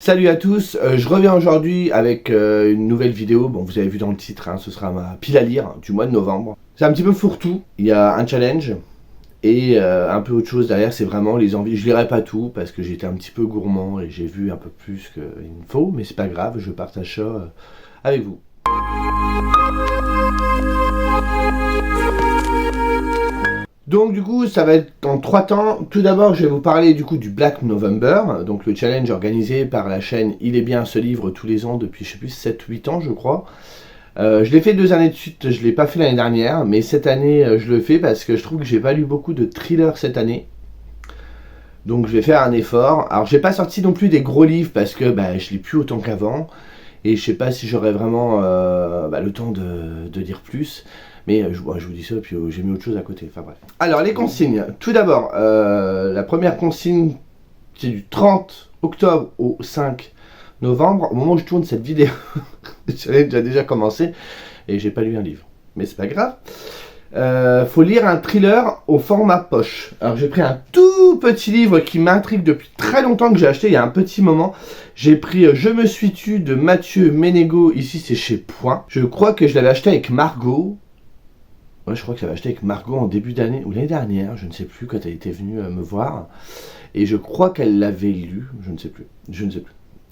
Salut à tous, je reviens aujourd'hui avec une nouvelle vidéo. Bon, vous avez vu dans le titre, hein, ce sera ma pile à lire du mois de novembre. C'est un petit peu fourre-tout, il y a un challenge et un peu autre chose derrière, c'est vraiment les envies. Je lirai pas tout parce que j'étais un petit peu gourmand et j'ai vu un peu plus qu'il me faut, mais c'est pas grave, je partage ça avec vous. Donc du coup, ça va être en 3 temps. Tout d'abord, je vais vous parler du coup du Black November, donc le challenge organisé par la chaîne Il est bien ce livre tous les ans depuis, je sais plus, 7-8 ans je crois. Je l'ai fait 2 années de suite, je l'ai pas fait l'année dernière, mais cette année je le fais parce que je trouve que j'ai pas lu beaucoup de thrillers cette année. Donc je vais faire un effort. Alors j'ai pas sorti non plus des gros livres parce que je lis plus autant qu'avant. Et je sais pas si j'aurai vraiment le temps de lire plus. Mais je vous dis ça, puis j'ai mis autre chose à côté. Enfin bref. Alors les consignes. Tout d'abord, la première consigne, c'est du 30 octobre au 5 novembre. Au moment où je tourne cette vidéo, le challenge a déjà commencé. Et j'ai pas lu un livre. Mais c'est pas grave. Faut lire un thriller au format poche. Alors j'ai pris un tout petit livre qui m'intrigue depuis très longtemps, que j'ai acheté il y a un petit moment. J'ai pris Je me suis tu de Mathieu Ménégo, ici c'est chez Point. Je crois que je l'avais acheté avec Margot. Ouais, je crois que je l'avais acheté avec Margot en début d'année, ou l'année dernière, je ne sais plus, quand elle était venue me voir. Et je crois qu'elle l'avait lu, je ne sais plus.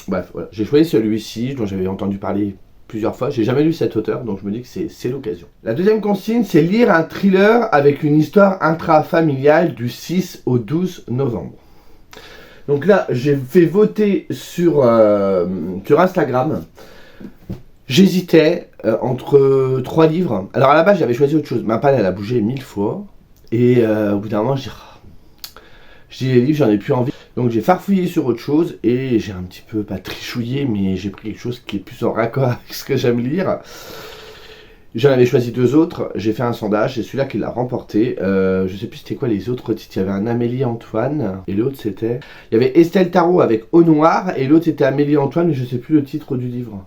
Bref, voilà, j'ai choisi celui-ci, dont j'avais entendu parler plusieurs fois. J'ai jamais lu cet auteur, donc je me dis que c'est l'occasion. La deuxième consigne, c'est lire un thriller avec une histoire intrafamiliale du 6 au 12 novembre. Donc là, j'ai fait voter sur Instagram. J'hésitais entre 3 livres. Alors à la base, j'avais choisi autre chose. Ma palle, elle a bougé 1000 fois. Et au bout d'un moment, je dis les livres, j'en ai plus envie. Donc j'ai farfouillé sur autre chose et j'ai un petit peu, pas trichouillé, mais j'ai pris quelque chose qui est plus en raccord avec ce que j'aime lire. J'en avais choisi 2 autres, j'ai fait un sondage, c'est celui-là qui l'a remporté. Je sais plus c'était quoi les autres titres, il y avait un Amélie Antoine, et l'autre c'était... Il y avait Estelle Tarot avec Au Noir, et l'autre c'était Amélie Antoine, mais je sais plus le titre du livre.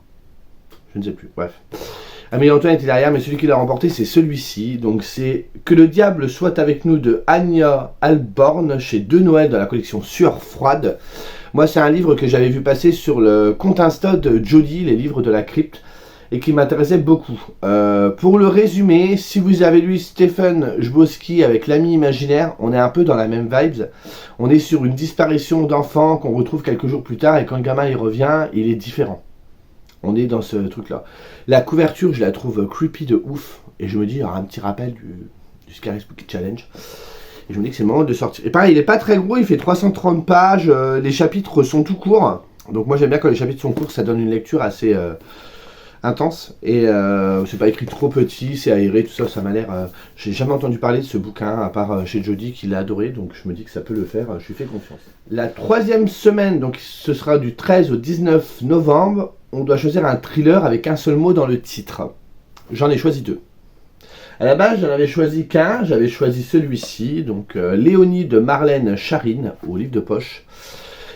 Je ne sais plus, bref. Amélie Antoine était derrière, mais celui qui l'a remporté c'est celui-ci. Donc c'est Que le diable soit avec nous de Anya Alborn chez De Noël dans la collection Sueur froide. Moi c'est un livre que j'avais vu passer sur le compte Insta de Jody, les livres de la crypte, et qui m'intéressait beaucoup. Pour le résumer, si vous avez lu Stephen Chbosky avec L'ami imaginaire, on est un peu dans la même vibes. On est sur une disparition d'enfant qu'on retrouve quelques jours plus tard, et quand le gamin il revient, il est différent. On est dans ce truc-là. La couverture, je la trouve creepy de ouf. Et je me dis, il y aura un petit rappel du Scary Spooky Challenge. Et je me dis que c'est le moment de sortir. Et pareil, il n'est pas très gros, il fait 330 pages. Les chapitres sont tout courts. Donc moi j'aime bien quand les chapitres sont courts, ça donne une lecture assez intense. Et c'est pas écrit trop petit, c'est aéré, tout ça, ça m'a l'air... J'ai jamais entendu parler de ce bouquin, à part chez Jody qui l'a adoré. Donc je me dis que ça peut le faire, je lui fais confiance. La 3e semaine, donc ce sera du 13 au 19 novembre. On doit choisir un thriller avec un seul mot dans le titre. J'en ai choisi 2. À la base, j'en avais choisi qu'un. J'avais choisi celui-ci, donc Léonie de Marlène Charine, au livre de poche.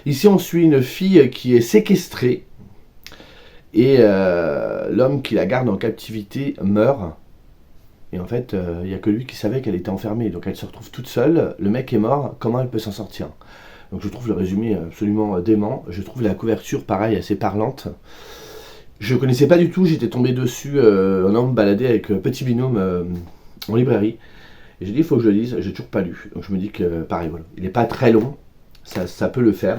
Ici, on suit une fille qui est séquestrée. Et l'homme qui la garde en captivité meurt. Et en fait, il n'y a que lui qui savait qu'elle était enfermée. Donc elle se retrouve toute seule. Le mec est mort. Comment elle peut s'en sortir ? Donc je trouve le résumé absolument dément. Je trouve la couverture, pareil, assez parlante. Je connaissais pas du tout, j'étais tombé dessus en allant me balader avec Petit Binôme en librairie. Et j'ai dit, il faut que je le lise, j'ai toujours pas lu. Donc je me dis que, pareil, voilà, il n'est pas très long, ça peut le faire.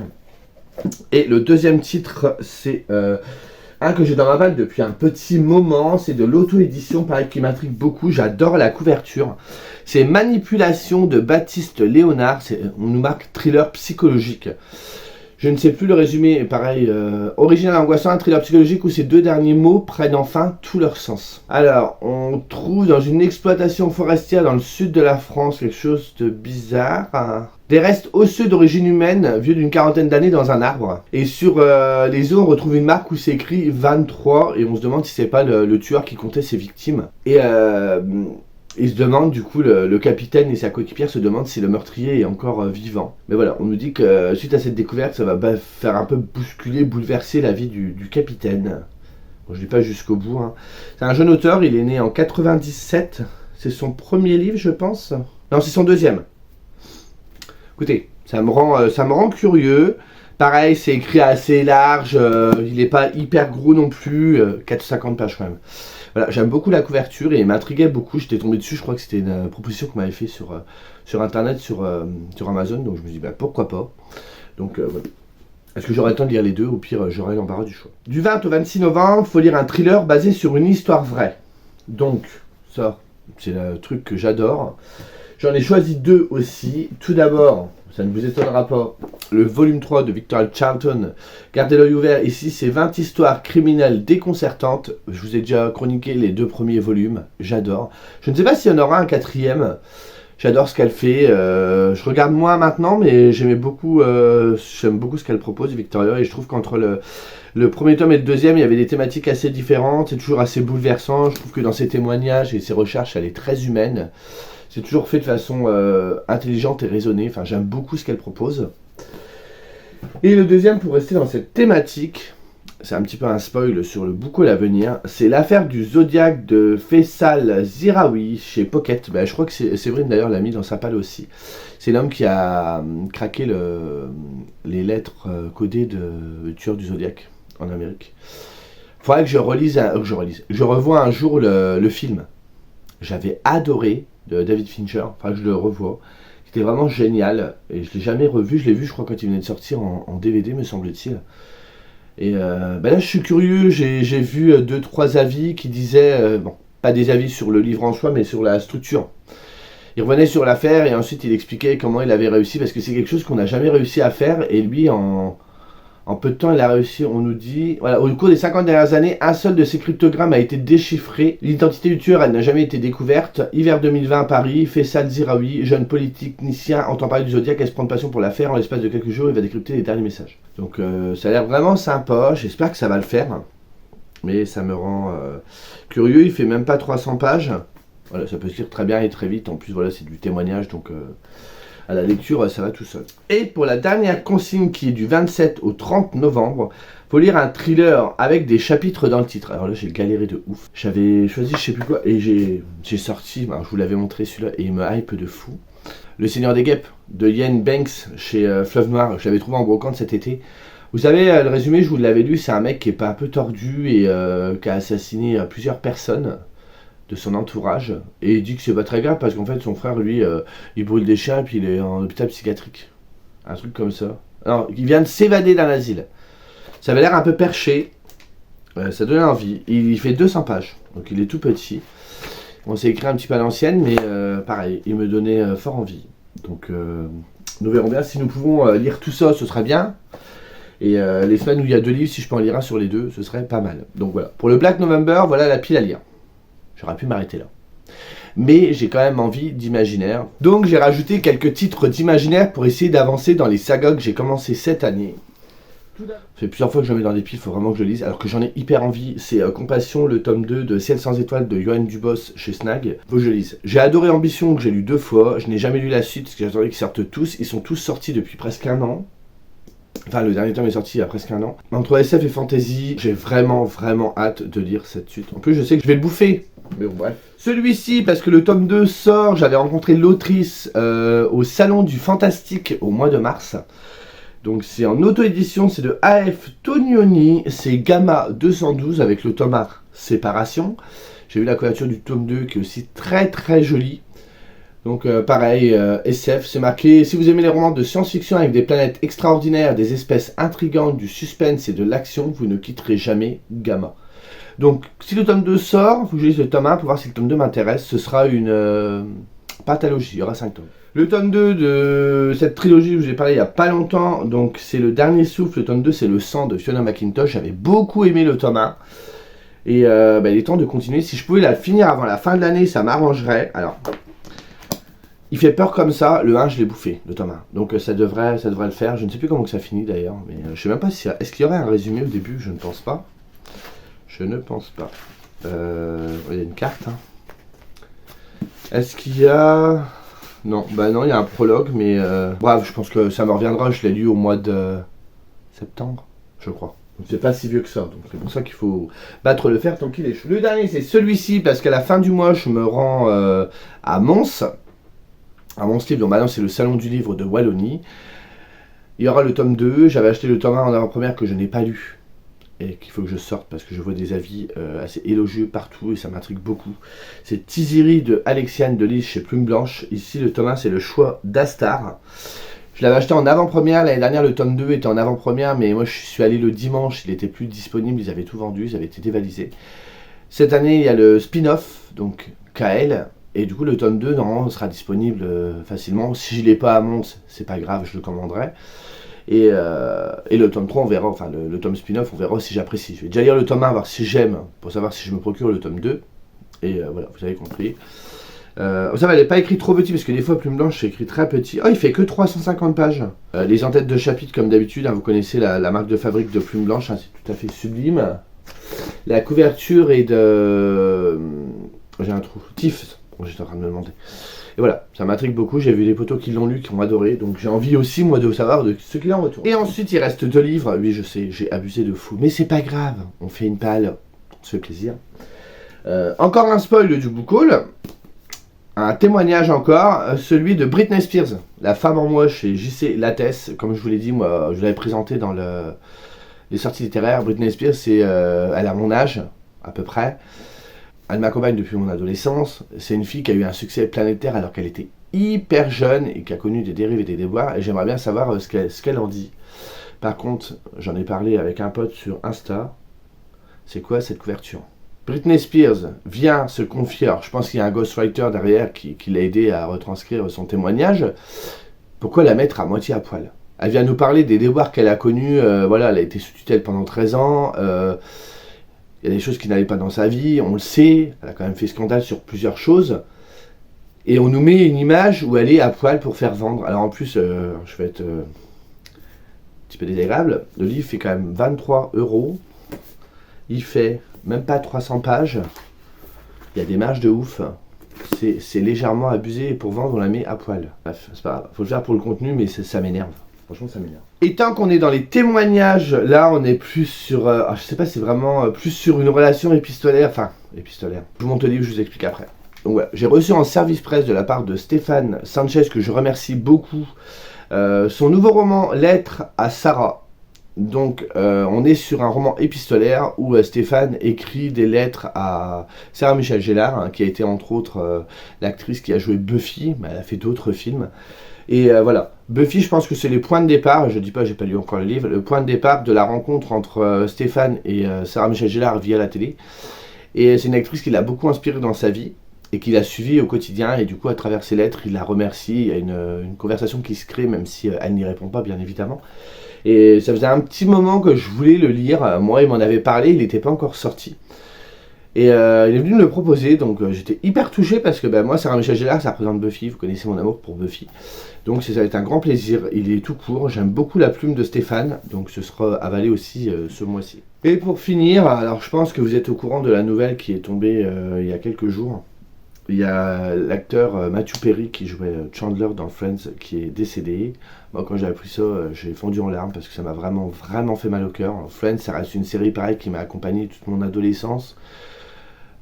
Et le deuxième titre, c'est un que j'ai dans ma balle depuis un petit moment. C'est de l'auto-édition, pareil, qui m'intrigue beaucoup. J'adore la couverture. C'est Manipulation de Baptiste Léonard. On nous marque thriller psychologique. Je ne sais plus le résumé. Pareil, original angoissant, un thriller psychologique où ces 2 derniers mots prennent enfin tout leur sens. Alors, on trouve dans une exploitation forestière dans le sud de la France quelque chose de bizarre. Des restes osseux d'origine humaine, vieux d'une 40aine d'années dans un arbre. Et sur les os, on retrouve une marque où c'est écrit 23. Et on se demande si c'est pas le tueur qui comptait ses victimes. Et il se demande, du coup, le capitaine et sa coéquipière se demandent si le meurtrier est encore vivant. Mais voilà, on nous dit que suite à cette découverte, ça va faire un peu bouleverser la vie du capitaine. Bon, je ne dis pas jusqu'au bout. Hein. C'est un jeune auteur, il est né en 97. C'est son premier livre, je pense. Non, c'est son 2e. Écoutez, ça me rend curieux. Pareil, c'est écrit assez large, il n'est pas hyper gros non plus, 450 pages quand même. Voilà, j'aime beaucoup la couverture et il m'intriguait beaucoup, j'étais tombé dessus, je crois que c'était une proposition qu'on m'avait fait sur internet, sur Amazon, donc je me dis bah, pourquoi pas. Donc voilà. Est-ce que j'aurai le temps de lire les deux? Au pire, j'aurai l'embarras du choix. Du 20 au 26 novembre, il faut lire un thriller basé sur une histoire vraie. Donc, ça, c'est le truc que j'adore. J'en ai choisi deux aussi. Tout d'abord, ça ne vous étonnera pas, le volume 3 de Victoria Charlton. Gardez l'œil ouvert, ici c'est 20 histoires criminelles déconcertantes. Je vous ai déjà chroniqué les 2 premiers volumes, j'adore. Je ne sais pas s'il y en aura un 4e. J'adore ce qu'elle fait. Je regarde moins maintenant, mais j'aime beaucoup ce qu'elle propose, Victoria. Et je trouve qu'entre le premier tome et le deuxième, il y avait des thématiques assez différentes. C'est toujours assez bouleversant. Je trouve que dans ses témoignages et ses recherches, elle est très humaine. C'est toujours fait de façon intelligente et raisonnée. Enfin, j'aime beaucoup ce qu'elle propose. Et le deuxième, pour rester dans cette thématique, c'est un petit peu un spoil sur le bouquin à venir, c'est l'affaire du Zodiac de Faisal Ziraoui chez Pocket. Ben, je crois que Séverine d'ailleurs l'a mis dans sa palle aussi. C'est l'homme qui a craqué les lettres codées de tueur du Zodiac en Amérique. Il faudrait que je revois un jour le film. J'avais adoré de David Fincher, enfin que je le revois. C'était vraiment génial et je l'ai jamais revu. Je l'ai vu, je crois, quand il venait de sortir en DVD, me semble-t-il. Et ben là, je suis curieux. J'ai vu 2-3 avis qui disaient, bon, pas des avis sur le livre en soi, mais sur la structure. Il revenait sur l'affaire et ensuite il expliquait comment il avait réussi, parce que c'est quelque chose qu'on n'a jamais réussi à faire. Et lui, en peu de temps, il a réussi, on nous dit, voilà, au cours des 50 dernières années, un seul de ces cryptogrammes a été déchiffré. L'identité du tueur, elle n'a jamais été découverte. Hiver 2020 à Paris, Faisal Ziraoui, jeune politicien, entend parler du Zodiac, elle se prend de passion pour l'affaire. En l'espace de quelques jours, il va décrypter les derniers messages. Donc ça a l'air vraiment sympa, j'espère que ça va le faire. Mais ça me rend curieux, il fait même pas 300 pages. Voilà, ça peut se lire très bien et très vite. En plus, voilà, c'est du témoignage, donc... à la lecture, ça va tout seul. Et pour la dernière consigne qui est du 27 au 30 novembre, faut lire un thriller avec des chapitres dans le titre. Alors là, j'ai galéré de ouf. J'avais choisi je sais plus quoi et j'ai sorti, je vous l'avais montré celui-là et il me hype de fou. Le Seigneur des Guêpes de Ian Banks chez Fleuve Noir. Je l'avais trouvé en brocante cet été. Vous savez, le résumé, je vous l'avais lu, c'est un mec qui est pas un peu tordu et qui a assassiné plusieurs personnes de son entourage, et il dit que c'est pas très grave parce qu'en fait son frère lui il brûle des chiens et puis il est en hôpital psychiatrique, un truc comme ça. Alors il vient de s'évader d'un asile, ça avait l'air un peu perché, ça donnait envie. Il fait 200 pages, donc il est tout petit. On s'est écrit un petit peu à l'ancienne, mais pareil, il me donnait fort envie, donc nous verrons bien si nous pouvons lire tout ça, ce serait bien. Et les semaines où il y a 2 livres, si je peux en lire un sur les 2, ce serait pas mal. Donc voilà, pour le Black November, voilà la pile à lire. J'aurais pu m'arrêter là. Mais j'ai quand même envie d'imaginaire. Donc j'ai rajouté quelques titres d'imaginaire pour essayer d'avancer dans les sagas que j'ai commencé cette année. Ça fait plusieurs fois que je le mets dans des piles, il faut vraiment que je le lise. Alors que j'en ai hyper envie. C'est Compassion, le tome 2 de Ciel sans étoiles de Johan Dubos chez Snag. Faut que je le lise. J'ai adoré Ambition, que j'ai lu 2 fois. Je n'ai jamais lu la suite parce que j'attendais qu'ils sortent tous. Ils sont tous sortis depuis presque 1 an. Enfin, le dernier tome est sorti il y a presque 1 an. Entre SF et Fantasy, j'ai vraiment hâte de lire cette suite. En plus, je sais que je vais le bouffer. Mais bon, bref. Celui-ci, parce que le tome 2 sort, j'avais rencontré l'autrice au Salon du Fantastique au mois de mars. Donc c'est en auto-édition, c'est de A.F. Tonioni, c'est Gamma 212 avec le tome 1 Séparation. J'ai vu la couverture du tome 2 qui est aussi très jolie. Donc pareil, SF, c'est marqué, si vous aimez les romans de science-fiction avec des planètes extraordinaires, des espèces intrigantes, du suspense et de l'action, vous ne quitterez jamais Gamma. Donc si le tome 2 sort, il faut que je lise le tome 1 pour voir si le tome 2 m'intéresse, ce sera une pentalogie, il y aura 5 tomes. Le tome 2 de cette trilogie où je vous ai parlé il n'y a pas longtemps, donc c'est Le Dernier Souffle, le tome 2 c'est Le Sang de Fiona McIntosh, j'avais beaucoup aimé le tome 1. Et il est temps de continuer, si je pouvais la finir avant la fin de l'année, ça m'arrangerait. Alors... il fait peur comme ça, le 1 je l'ai bouffé, le tome 1. Donc ça devrait le faire, je ne sais plus comment que ça finit d'ailleurs, mais je sais même pas si... Est-ce qu'il y aurait un résumé au début? Je ne pense pas. Je ne pense pas. Il y a une carte. Hein. Est-ce qu'il y a... Non, bah non, il y a un prologue, mais... Bref, je pense que ça me reviendra, je l'ai lu au mois de septembre, je crois. Donc c'est pas si vieux que ça, donc c'est pour ça qu'il faut battre le fer tant qu'il est chaud. Le dernier c'est celui-ci, parce qu'à la fin du mois, je me rends à Mons. À Mons Livre, donc maintenant c'est le salon du livre de Wallonie. Il y aura le tome 2, j'avais acheté le tome 1 en avant-première que je n'ai pas lu. Et qu'il faut que je sorte parce que je vois des avis assez élogieux partout et ça m'intrigue beaucoup. C'est Tiziri de Alexiane de Lys chez Plume Blanche. Ici, le tome 1, c'est le choix d'Astar. Je l'avais acheté en avant-première. L'année dernière, le tome 2 était en avant-première, mais moi, je suis allé le dimanche. Il était plus disponible. Ils avaient tout vendu. Ils avaient été dévalisés. Cette année, il y a le spin-off, donc KL. Et du coup, le tome 2, normalement, sera disponible facilement. Si je ne l'ai pas à Mons, c'est pas grave, je le commanderai. Et le tome 3, on verra, enfin le tome spin-off, on verra si j'apprécie. Je vais déjà lire le tome 1, voir si j'aime, pour savoir si je me procure le tome 2. Et voilà, vous avez compris. Ça va, elle n'est pas écrite trop petit, parce que des fois, Plume Blanche, c'est écrit très petit. Oh, il fait que 350 pages. Les en-têtes de chapitre, comme d'habitude, hein, vous connaissez la marque de fabrique de Plume Blanche, hein, c'est tout à fait sublime. La couverture est de... J'ai un trou. Tiff, j'étais en train de me demander. Et voilà, ça m'intrigue beaucoup, j'ai vu des potos qui l'ont lu, qui ont adoré, donc j'ai envie aussi, moi, de savoir de ce qu'il en retourne. Et ensuite, il reste 2 livres, oui, je sais, j'ai abusé de fou, mais c'est pas grave, on fait une palle, on se fait plaisir. Encore un spoil du book haul, un témoignage encore, celui de Britney Spears, la femme en moi chez JC Lattès, comme je vous l'ai dit, moi, je l'avais présenté dans les sorties littéraires. Britney Spears, elle a mon âge, à peu près. Elle m'accompagne depuis mon adolescence. C'est une fille qui a eu un succès planétaire alors qu'elle était hyper jeune et qui a connu des dérives et des déboires. Et j'aimerais bien savoir ce qu'elle en dit. Par contre, j'en ai parlé avec un pote sur Insta. C'est quoi cette couverture? Britney Spears vient se confier. Alors, je pense qu'il y a un ghostwriter derrière qui l'a aidé à retranscrire son témoignage. Pourquoi la mettre à moitié à poil? Elle vient nous parler des déboires qu'elle a connus. Voilà, elle a été sous tutelle pendant 13 ans. Il y a des choses qui n'allaient pas dans sa vie, on le sait, elle a quand même fait scandale sur plusieurs choses. Et on nous met une image où elle est à poil pour faire vendre. Alors en plus, je vais être un petit peu désagréable, le livre fait quand même 23 €. Il fait même pas 300 pages. Il y a des marges de ouf. C'est légèrement abusé et pour vendre, on la met à poil. Bref, c'est pas grave. Faut le faire pour le contenu, mais ça m'énerve. Franchement, ça m'énerve. Et tant qu'on est dans les témoignages, là, on est plus sur... je sais pas, c'est vraiment plus sur une relation épistolaire. Enfin, épistolaire. Je vous montre le livre, je vous explique après. Donc voilà, j'ai reçu en service presse de la part de Stéphane Sanchez, que je remercie beaucoup, son nouveau roman « Lettre à Sarah ». Donc, on est sur un roman épistolaire où Stéphane écrit des lettres à Sarah Michelle Gellar, hein, qui a été entre autres l'actrice qui a joué Buffy, mais elle a fait d'autres films. Et voilà, Buffy, je pense que c'est les points de départ, je dis pas, j'ai pas lu encore le livre, le point de départ de la rencontre entre Stéphane et Sarah Michelle Gellar via la télé. Et c'est une actrice qui l'a beaucoup inspiré dans sa vie et qui l'a suivi au quotidien, et du coup à travers ses lettres, il la remercie, il y a une conversation qui se crée, même si elle n'y répond pas bien évidemment. Et ça faisait un petit moment que je voulais le lire, moi il m'en avait parlé, il n'était pas encore sorti. Et il est venu me le proposer, donc j'étais hyper touché parce que moi, Sarah Michelle Gellar, ça représente Buffy, vous connaissez mon amour pour Buffy. Donc ça va être un grand plaisir, il est tout court, j'aime beaucoup la plume de Stéphane, donc ce sera avalé aussi ce mois-ci. Et pour finir, alors je pense que vous êtes au courant de la nouvelle qui est tombée il y a quelques jours. Il y a l'acteur Matthew Perry qui jouait Chandler dans Friends qui est décédé. Moi quand j'ai appris ça, j'ai fondu en larmes parce que ça m'a vraiment fait mal au cœur. Friends, ça reste une série pareille qui m'a accompagné toute mon adolescence.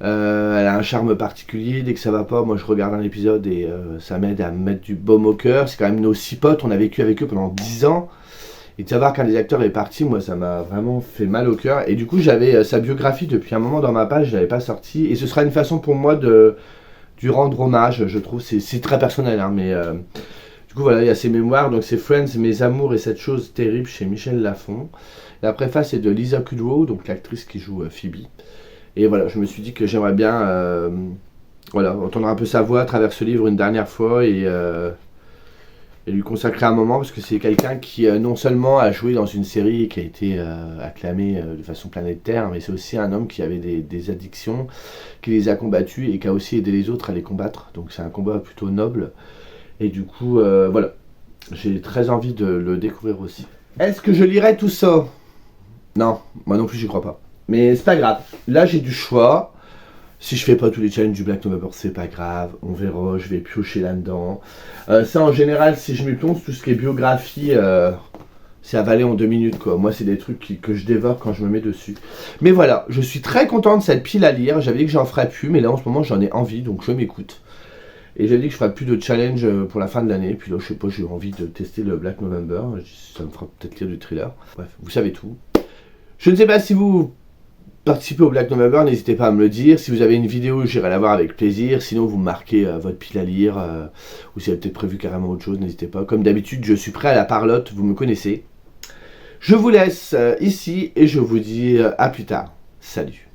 Elle a un charme particulier, dès que ça va pas, moi je regarde un épisode et ça m'aide à me mettre du baume au cœur. C'est quand même nos 6 potes, on a vécu avec eux pendant 10 ans. Et de savoir qu'un des acteurs est parti, moi ça m'a vraiment fait mal au cœur. Et du coup j'avais sa biographie depuis un moment dans ma page, je l'avais pas sortie. Et ce sera une façon pour moi de lui rendre hommage, je trouve. C'est très personnel, hein, mais du coup voilà, il y a ses mémoires. Donc c'est Friends, Mes amours et cette chose terrible chez Michel Lafon. La préface est de Lisa Kudrow, donc l'actrice qui joue Phoebe. Et voilà, je me suis dit que j'aimerais bien entendre un peu sa voix à travers ce livre une dernière fois et lui consacrer un moment, parce que c'est quelqu'un qui non seulement a joué dans une série qui a été acclamée de façon planétaire, mais c'est aussi un homme qui avait des addictions, qui les a combattues et qui a aussi aidé les autres à les combattre. Donc c'est un combat plutôt noble. Et du coup, voilà, j'ai très envie de le découvrir aussi. Est-ce que je lirai tout ça? Non, moi non plus j'y crois pas. Mais c'est pas grave, là j'ai du choix. Si je fais pas tous les challenges du Black November, c'est pas grave, on verra, je vais piocher là-dedans. Ça en général, si je m'y plonge, tout ce qui est biographie, c'est avalé en 2 minutes quoi. Moi c'est des trucs que je dévore quand je me mets dessus. Mais voilà, je suis très content de cette pile à lire, j'avais dit que j'en ferais plus, mais là en ce moment j'en ai envie, donc je m'écoute. Et j'ai dit que je ferai plus de challenge pour la fin de l'année. Puis là, je sais pas, j'ai envie de tester le Black November. Ça me fera peut-être lire du thriller. Bref, vous savez tout. Je ne sais pas si vous participez au Black November, n'hésitez pas à me le dire. Si vous avez une vidéo, j'irai la voir avec plaisir. Sinon, vous marquez votre pile à lire. Ou si vous avez peut-être prévu carrément autre chose, n'hésitez pas. Comme d'habitude, je suis prêt à la parlotte, vous me connaissez. Je vous laisse ici et je vous dis à plus tard. Salut.